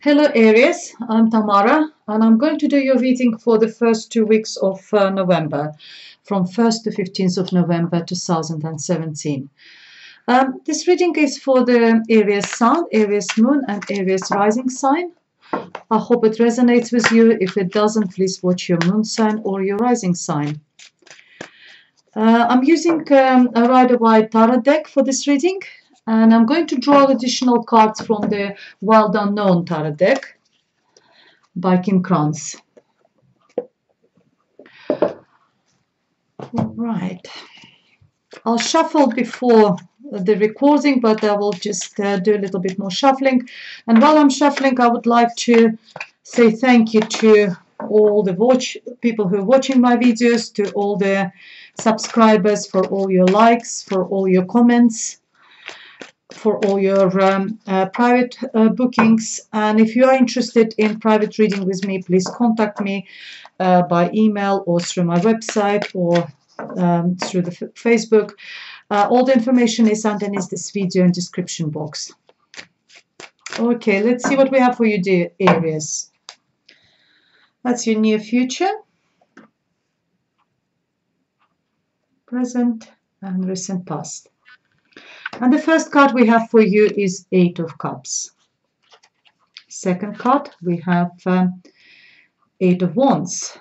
Hello Aries, I'm Tamara and I'm going to do your reading for the first 2 weeks of November, from 1st to 15th of November 2017. This reading is for the Aries Sun, Aries Moon and Aries Rising sign. I hope it resonates with you. If it doesn't, please watch your moon sign or your rising sign. I'm using a Rider-Waite tarot deck for this reading. And I'm going to draw additional cards from the Wild Unknown tarot deck by Kim Krans. Right. I'll shuffle before the recording, but I will just do a little bit more shuffling. And while I'm shuffling, I would like to say thank you to all the people who are watching my videos, to all the subscribers, for all your likes, for all your comments, for all your private bookings. And if you are interested in private reading with me, please contact me by email or through my website or through the Facebook. All the information is underneath this video in description box. Okay, let's see what we have for you, dear Aries. That's your near future, present and recent past. And the first card we have for you is Eight of Cups. Second card, we have Eight of Wands.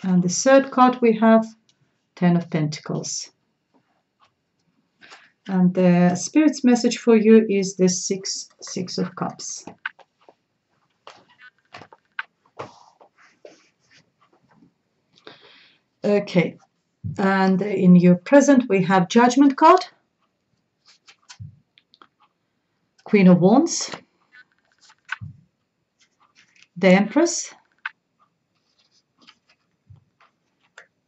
And the third card, we have Ten of Pentacles. And the Spirit's message for you is the Six of Cups. Okay, and in your present, we have Judgment card, Queen of Wands, the Empress,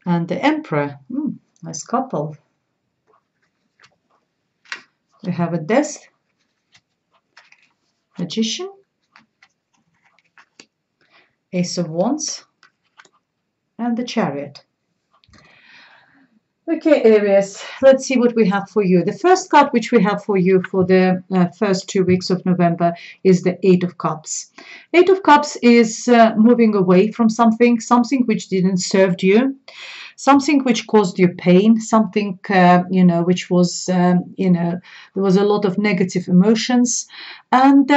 and the Emperor. Nice couple. We have a Death, Magician, Ace of Wands, and the Chariot. Okay, Aries, let's see what we have for you. The first card which we have for you for the first 2 weeks of November is the Eight of Cups. Eight of Cups is moving away from something which didn't serve you, something which caused you pain, something, which was, there was a lot of negative emotions. And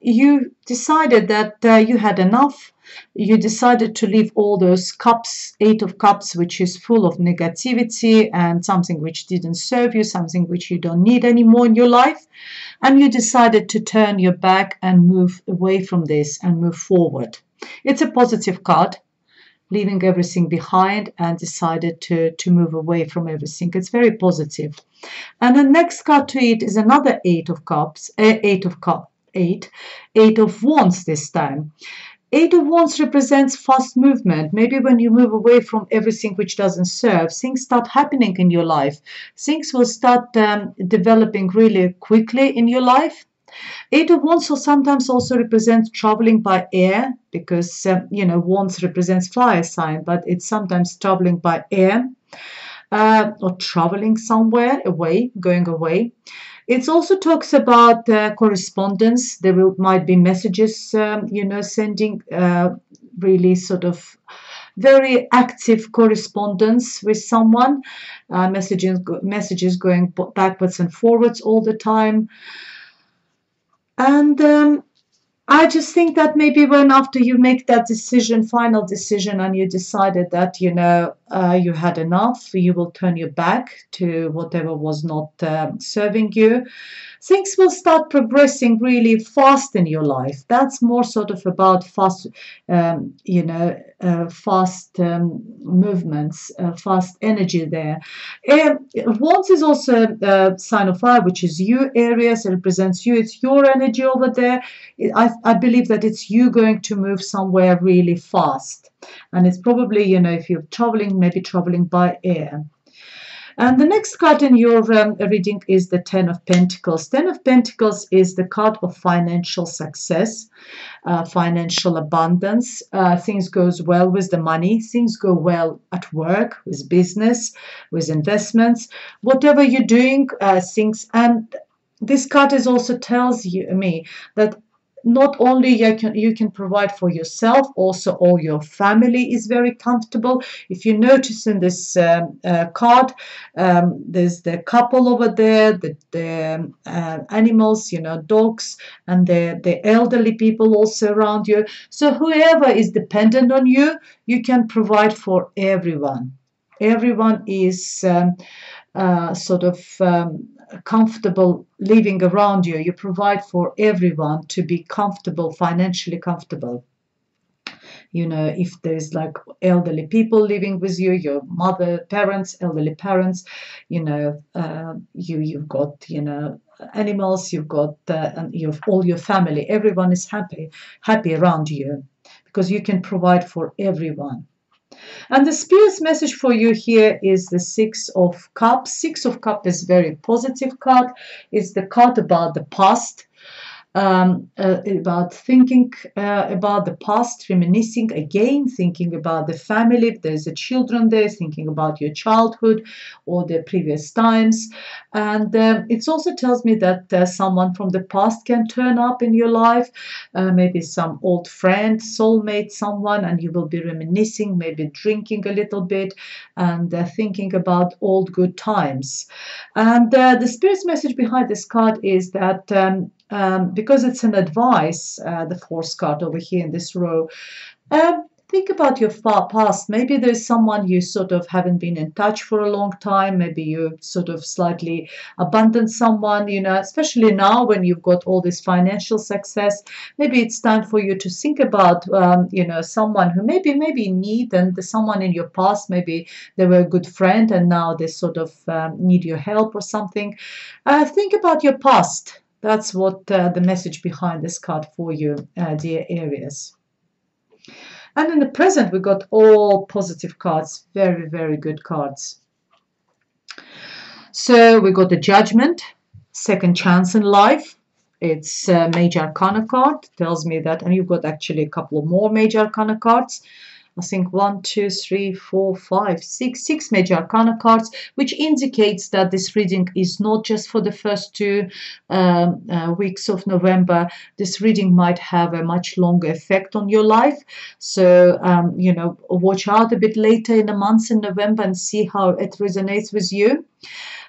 you decided that you had enough. You decided to leave all those cups, Eight of Cups, which is full of negativity and something which didn't serve you, something which you don't need anymore in your life. And you decided to turn your back and move away from this and move forward. It's a positive card, leaving everything behind and decided to move away from everything. It's very positive. And the next card to it is another Eight of Cups, Eight of Wands this time. Eight of Wands represents fast movement. Maybe when you move away from everything which doesn't serve, things start happening in your life. Things will start developing really quickly in your life. Eight of Wands sometimes also represents traveling by air, because, Wands represents fire sign, but it's sometimes traveling by air or traveling somewhere away, going away. It also talks about correspondence. There might be messages, sending really sort of very active correspondence with someone, messages going backwards and forwards all the time. And I just think that maybe when after you make that decision, final decision, and you decided that, you had enough, you will turn your back to whatever was not serving you. Things will start progressing really fast in your life. That's more sort of about fast, fast movements, fast energy there. Wands is also a sign of fire, which is you, Aries. It represents you. It's your energy over there. I believe that it's you going to move somewhere really fast. And it's probably, if you're traveling, maybe traveling by air. And the next card in your reading is the Ten of Pentacles. Ten of Pentacles is the card of financial success, financial abundance. Things goes well with the money. Things go well at work, with business, with investments. Whatever you're doing, things. And this card is also tells me that not only you can provide for yourself, also all your family is very comfortable. If you notice in this card, there's the couple over there, the animals, you know, dogs, and the elderly people also around you. So whoever is dependent on you, you can provide for everyone. Everyone is sort of comfortable living around you. You provide for everyone to be comfortable, financially comfortable. You know, if there's like elderly people living with you, your mother, parents, elderly parents, you know, you've got, you know, animals, you've got and you've all your family. Everyone is happy around you because you can provide for everyone. And the spirit's message for you here is the Six of Cups. Six of Cups is very positive card. It's the card about the past, about thinking about the past, reminiscing again, thinking about the family. If there's a children there, thinking about your childhood or the previous times. And it also tells me that someone from the past can turn up in your life, maybe some old friend, soulmate, someone, and you will be reminiscing, maybe drinking a little bit and thinking about old good times. And the spirit's message behind this card is that because it's an advice, the fourth card over here in this row, think about your past. Maybe there's someone you sort of haven't been in touch for a long time. Maybe you sort of slightly abandoned someone, you know, especially now when you've got all this financial success. Maybe it's time for you to think about, you know, someone who maybe in need, and someone in your past, maybe they were a good friend and now they sort of need your help or something. Think about your past. That's what the message behind this card for you, dear Aries. And in the present, we got all positive cards, very, very good cards. So we got the Judgment, second chance in life. It's a Major Arcana card, tells me that, and you've got actually a couple of more Major Arcana cards. I think 1, 2, 3, 4, 5, 6 Major Arcana cards, which indicates that this reading is not just for the first 2 weeks of November. This reading might have a much longer effect on your life. So, you know, watch out a bit later in the months in November and see how it resonates with you.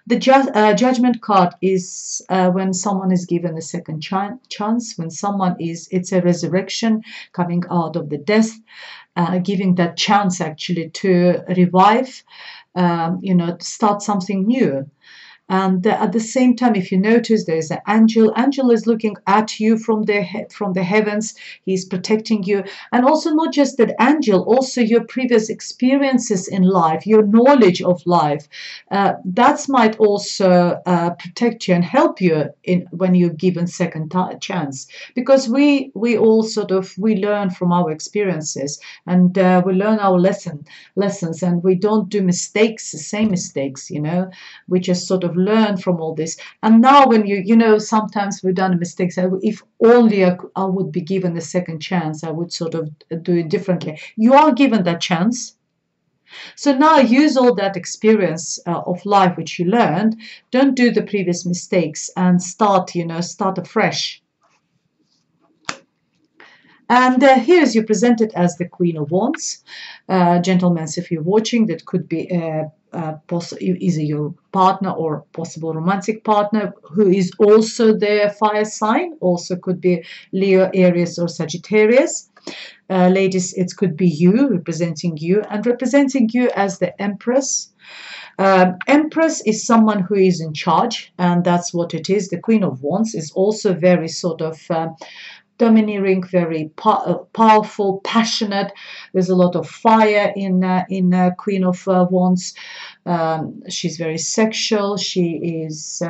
The Judgment card is when someone is given a second chance, when someone it's a resurrection, coming out of the death, giving that chance actually to revive, you know, to start something new. And at the same time, if you notice, there's an angel. Angel is looking at you from the heavens. He's protecting you. And also not just that angel, also your previous experiences in life, your knowledge of life. That might also protect you and help you when you're given second chance. Because we all sort of, we learn from our experiences, and we learn our lessons, and we don't do mistakes, the same mistakes, you know. We just sort of learn from all this. And now when you know, sometimes we've done mistakes. If only I would be given a second chance, I would sort of do it differently. You are given that chance. So now use all that experience of life which you learned. Don't do the previous mistakes and start, you know, start afresh. And here is you presented as the Queen of Wands. Gentlemen, if you're watching, that could be either your partner or possible romantic partner who is also the fire sign. Also could be Leo, Aries, or Sagittarius. Ladies, it could be you, representing you, and representing you as the Empress. Empress is someone who is in charge, and that's what it is. The Queen of Wands is also very sort of domineering, very powerful, passionate. There's a lot of fire in Queen of Wands. She's very sexual. She is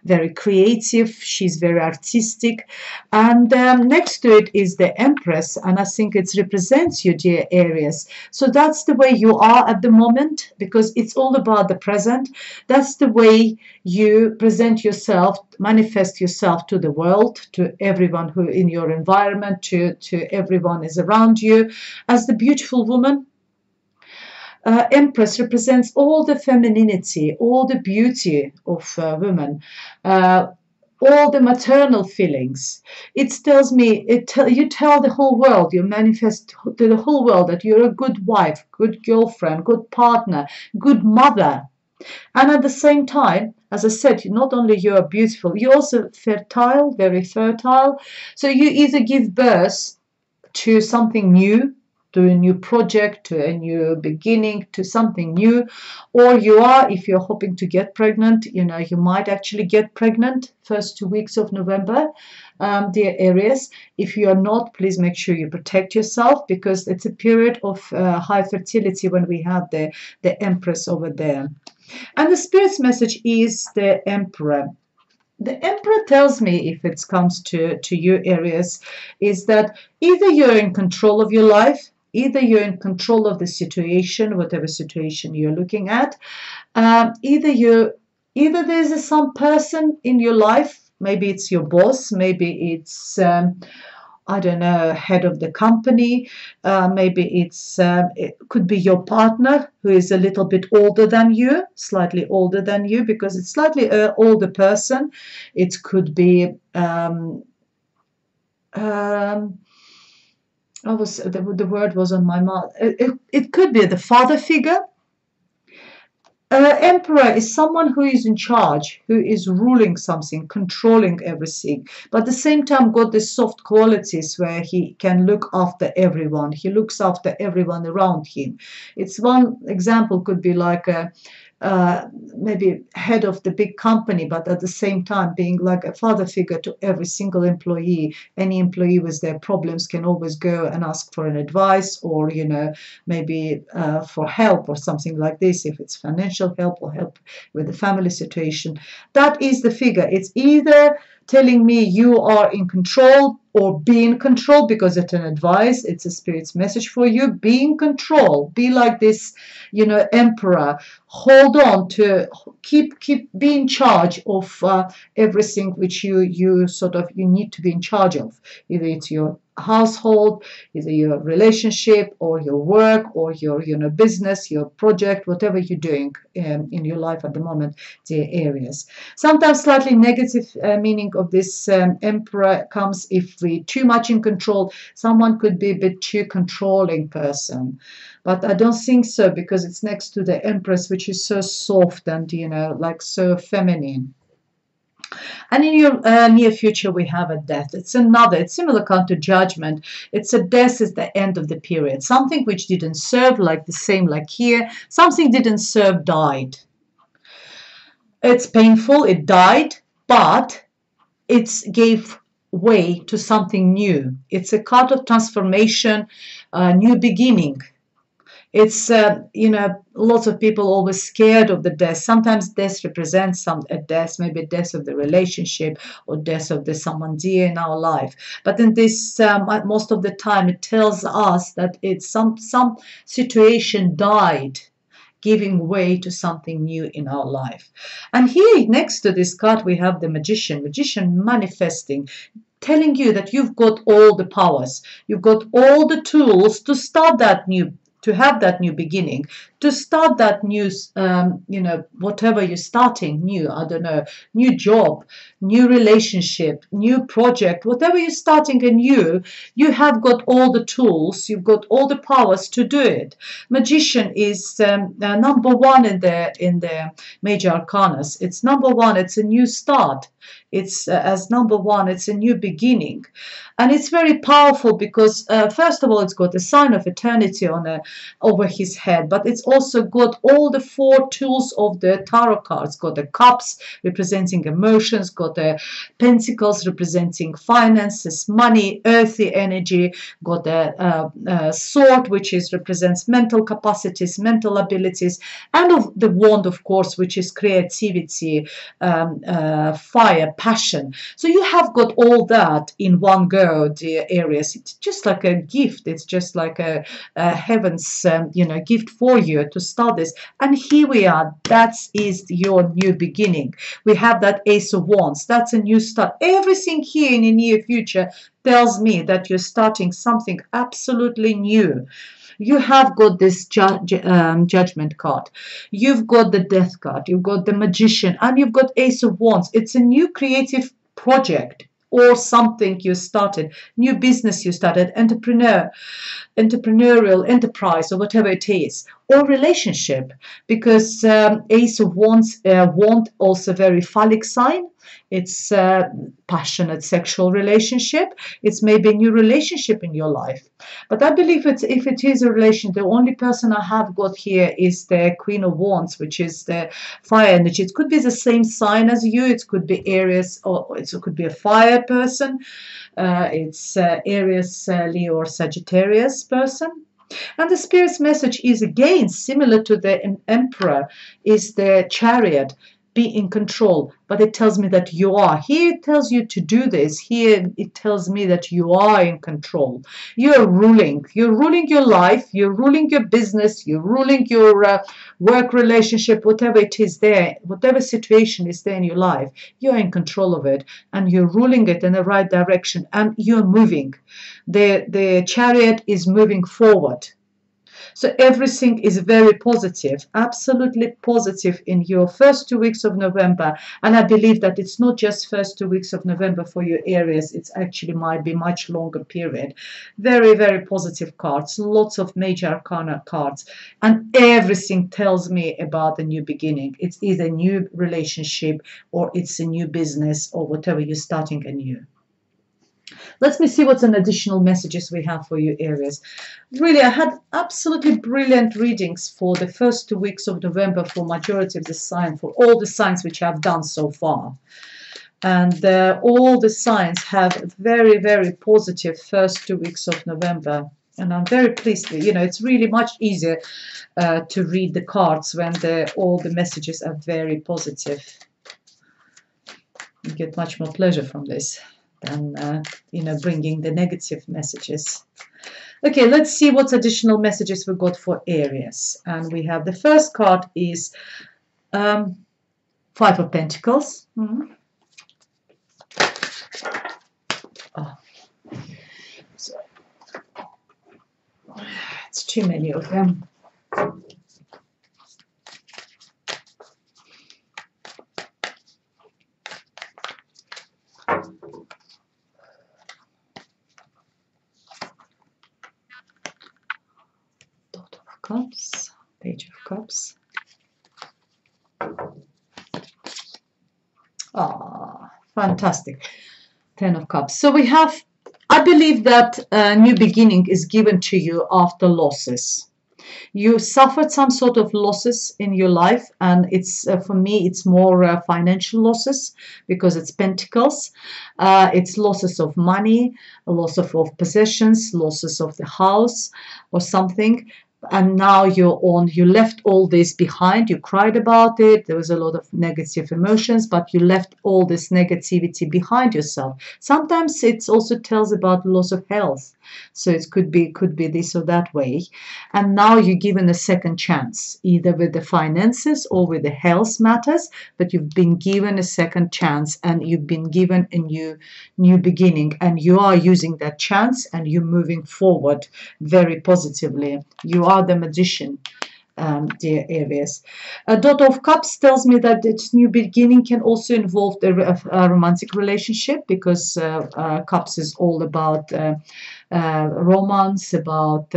very creative. She's very artistic. And next to it is the Empress, and I think it represents you, dear Aries. So that's the way you are at the moment, because it's all about the present. That's the way you present yourself, manifest yourself to the world, to everyone who in your environment, to everyone is around you, as the beautiful woman. Empress represents all the femininity, all the beauty of women, all the maternal feelings. It tells me, you tell the whole world, you manifest to the whole world that you're a good wife, good girlfriend, good partner, good mother. And at the same time, as I said, not only you are beautiful, you're also fertile, very fertile. So you either give birth to something new, to a new project, to a new beginning, to something new, or you are, if you're hoping to get pregnant, you might actually get pregnant first 2 weeks of November, dear Aries. If you are not, please make sure you protect yourself, because it's a period of high fertility when we have the Empress over there. And the Spirit's message is the Emperor. The Emperor tells me, if it comes to you, Aries, is that either you're in control of your life, either you're in control of the situation, whatever situation you're looking at, either there's some person in your life, maybe it's your boss, maybe it's I don't know, head of the company. Maybe it could be your partner who is a little bit older than you, slightly older than you, because it's slightly older person. It could be the word was on my mouth. It could be the father figure. Emperor is someone who is in charge, who is ruling something, controlling everything, but at the same time got the soft qualities where he can look after everyone. He looks after everyone around him. It's one example could be like maybe head of the big company, but at the same time being like a father figure to every single employee. Any employee with their problems can always go and ask for an advice, or maybe for help or something like this, if it's financial help or help with the family situation. That is the figure. It's either telling me you are in control or be in control, because it's an advice, it's a Spirit's message for you. Be in control, be like this emperor. Hold on to keep be in charge of everything which you need to be in charge of. Either it's your household, either your relationship or your work or your business, your project, whatever you're doing in your life at the moment, dear Aries. Sometimes slightly negative meaning of this emperor comes if we too much in control. Someone could be a bit too controlling person, but I don't think so, because it's next to the Empress, which is so soft and like so feminine. And in your near future, we have a death. It's similar kind to judgment. It's a death is the end of the period. Something which didn't serve, like the same like here. Something didn't serve, died. It's painful, it died, but it gave way to something new. It's a card of transformation, new beginning. It's, lots of people always scared of the death. Sometimes death represents a death, maybe a death of the relationship or death of someone dear in our life. But in this, most of the time, it tells us that it's some situation died, giving way to something new in our life. And here next to this card, we have the magician manifesting, telling you that you've got all the powers, you've got all the tools to start to have that new beginning, to start that new, whatever you're starting new, I don't know, new job, new relationship, new project, whatever you're starting anew, you have got all the tools, you've got all the powers to do it. Magician is number one in the major arcanas. It's number one, it's a new start. It's as number one, it's a new beginning. And it's very powerful because, first of all, it's got the sign of eternity over his head, but it's also got all the four tools of the tarot cards. Got the cups representing emotions, got the pentacles representing finances, money, earthy energy, got the sword, which represents mental capacities, mental abilities, and the wand, of course, which is creativity, fire, passion. So you have got all that in one go, dear Aries. It's just like a gift. It's just like a heaven's gift for you to start this. And here we are. That is your new beginning. We have that Ace of Wands. That's a new start. Everything here in the near future tells me that you're starting something absolutely new. You have got this judgment card. You've got the death card. You've got the magician. And you've got Ace of Wands. It's a new creative project or something you started, new business you started, entrepreneurial enterprise or whatever it is, or relationship, because Ace of Wands wand also very phallic sign. It's passionate sexual relationship. It's maybe a new relationship in your life. But I believe if it is a relation, the only person I have got here is the Queen of Wands, which is the fire energy. It could be the same sign as you. It could be Aries, or it could be a fire person. It's Aries, Leo, or Sagittarius person. And the spirit's message is again similar to the emperor, is the chariot. Be in control, but it tells me that you are. Here it tells you to do this. Here it tells me that you are in control. You're ruling. You're ruling your life. You're ruling your business. You're ruling your work relationship, whatever it is there, whatever situation is there in your life. You're in control of it, and you're ruling it in the right direction, and you're moving. The chariot is moving forward. So everything is very positive, absolutely positive in your first 2 weeks of November. And I believe that it's not just first 2 weeks of November for your Aries. It's actually might be much longer period. Very, very positive cards, lots of major arcana cards. And everything tells me about a new beginning. It's either a new relationship or it's a new business or whatever you're starting anew. Let me see what an additional messages we have for you, Aries. Really, I had absolutely brilliant readings for the first 2 weeks of November for majority of the sign, for all the signs which I've done so far. And all the signs have very, very positive first 2 weeks of November. And I'm very pleased with, it's really much easier to read the cards when all the messages are very positive. You get much more pleasure from this than bringing the negative messages. Okay, let's see what additional messages we got for Aries. And we have the first card is Five of Pentacles. Oh. So, it's too many of them. Cups, Page of Cups. Ah, fantastic. 10 of Cups. So we have, I believe that a new beginning is given to you after losses. You suffered some sort of losses in your life, and it's for me it's more financial losses, because it's Pentacles. It's losses of money, a loss of possessions, losses of the house or something. And now you left all this behind. You cried about it. There was a lot of negative emotions, but you left all this negativity behind yourself. Sometimes it also tells about loss of health. So it could be this or that way. And now you're given a second chance, either with the finances or with the health matters, but you've been given a second chance, and you've been given a new beginning, and you are using that chance, and you're moving forward very positively. You are the magician, dear Aries. A Dot of Cups tells me that its new beginning can also involve a romantic relationship, because Cups is all about romance, about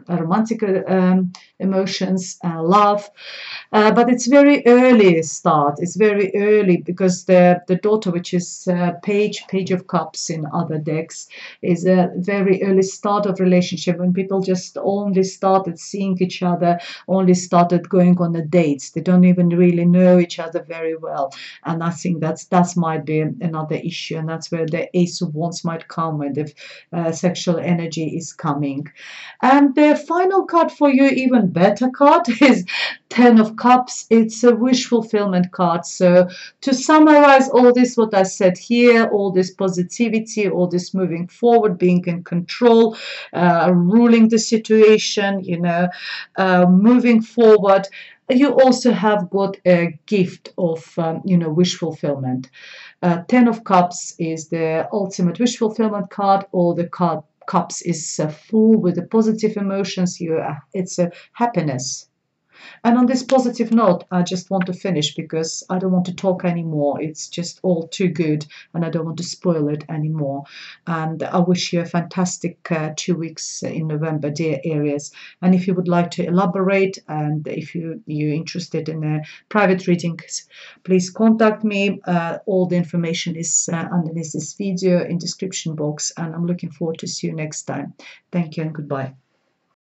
romantic emotions, love, but it's very early start. It's very early, because the daughter, which is Page of Cups in other decks, is a very early start of relationship, when people just only started seeing each other, only started going on the dates. They don't even really know each other very well, and I think that might be another issue, and that's where the Ace of Wands might come, when the sexual energy is coming. And the final card for you, even better card, is 10 of Cups. It's a wish fulfillment card. So to summarize all this, what I said here, all this positivity, all this moving forward, being in control, ruling the situation, moving forward, you also have got a gift of, wish fulfillment. 10 of Cups is the ultimate wish fulfillment card, or the card Cups is full with the positive emotions. It's a happiness. And on this positive note, I just want to finish because I don't want to talk anymore. It's just all too good and I don't want to spoil it anymore. And I wish you a fantastic 2 weeks in November, dear Aries. And if you would like to elaborate and if you're interested in private readings, please contact me. All the information is underneath this video in description box. And I'm looking forward to see you next time. Thank you and goodbye.